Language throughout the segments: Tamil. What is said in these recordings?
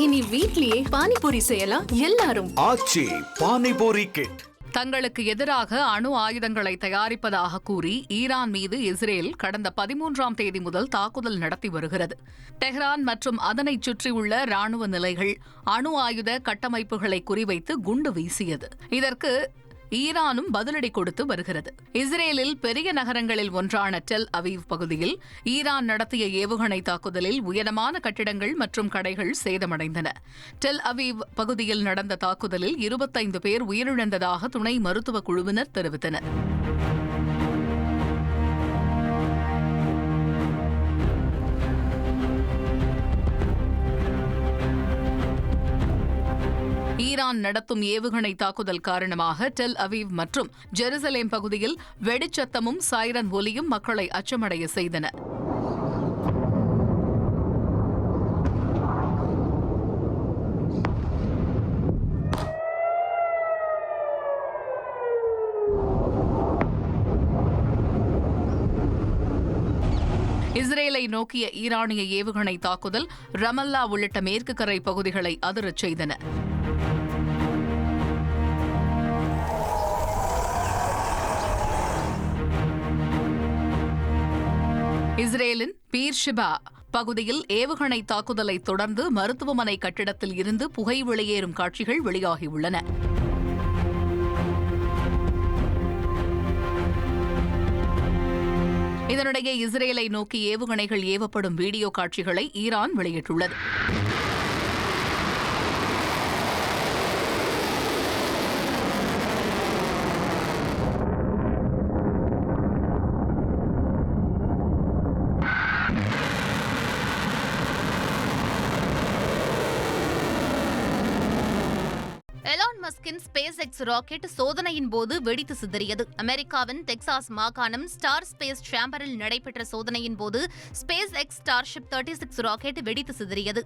இனி வீட்லயே பானிபூரி செய்யலாம் எல்லாரும். ஆச்சி பானிபூரி கிட். தங்களுக்கு எதிராக அணு ஆயுதங்களை தயாரிப்பதாக கூறி ஈரான் மீது இஸ்ரேல் கடந்த 13ஆம் தேதி முதல் தாக்குதல் நடத்தி வருகிறது. டெஹ்ரான் மற்றும் அதனைச் சுற்றியுள்ள ராணுவ நிலைகள், அணு ஆயுத கட்டமைப்புகளை குறிவைத்து குண்டு வீசியது. இதற்கு ஈரானும் பதிலடி கொடுத்து வருகிறது. இஸ்ரேலில் பெரிய நகரங்களில் ஒன்றான டெல் அவீவ் பகுதியில் ஈரான் நடத்திய ஏவுகணை தாக்குதலில் உயரமான கட்டிடங்கள் மற்றும் கடைகள் சேதமடைந்தன. டெல் அவீவ் பகுதியில் நடந்த தாக்குதலில் 25 பேர் உயிரிழந்ததாக துணை மருத்துவ குழுவினர் தெரிவித்தனர். ஈரான் நடத்தும் ஏவுகணை தாக்குதல் காரணமாக டெல் அவீவ் மற்றும் ஜெருசலேம் பகுதியில் வெடிச்சத்தமும் சைரன் ஒலியும் மக்களை அச்சமடைய செய்தன. இஸ்ரேலை நோக்கிய ஈரானிய ஏவுகணை தாக்குதல் ரமல்லா உள்ளிட்ட மேற்கு கரை பகுதிகளை அதிரச் செய்தன. இஸ்ரேலின் பீர்ஷிபா பகுதியில் ஏவுகணை தாக்குதலை தொடர்ந்து மருத்துவமனை கட்டிடத்தில் இருந்து புகை வெளியேறும் காட்சிகள் வெளியாகியுள்ளன. இதனிடையே இஸ்ரேலை நோக்கி ஏவுகணைகள் ஏவப்படும் வீடியோ காட்சிகளை ஈரான் வெளியிட்டுள்ளது. எலான் மஸ்கின் ஸ்பேஸ் எக்ஸ் ராக்கெட் சோதனையின் போது வெடித்து சிதறியது. அமெரிக்காவின் டெக்சாஸ் மாகாணம் ஸ்டார் ஸ்பேஸ் சேம்பரில் நடைபெற்ற சோதனையின் போது ஸ்பேஸ் எக்ஸ் ஸ்டார்ஷிப் 36 ராக்கெட் வெடித்து சிதறியது.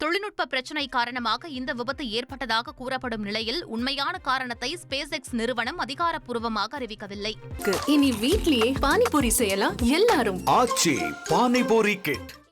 தொழில்நுட்ப பிரச்சினை காரணமாக இந்த விபத்து ஏற்பட்டதாக கூறப்படும் நிலையில் உண்மையான காரணத்தை ஸ்பேஸ் எக்ஸ் நிறுவனம் அதிகாரப்பூர்வமாக அறிவிக்கவில்லை. இனி வீட்லயே பானிபூரி செய்யலாம் எல்லாரும். ஆச்சி பானிபூரி கிட்.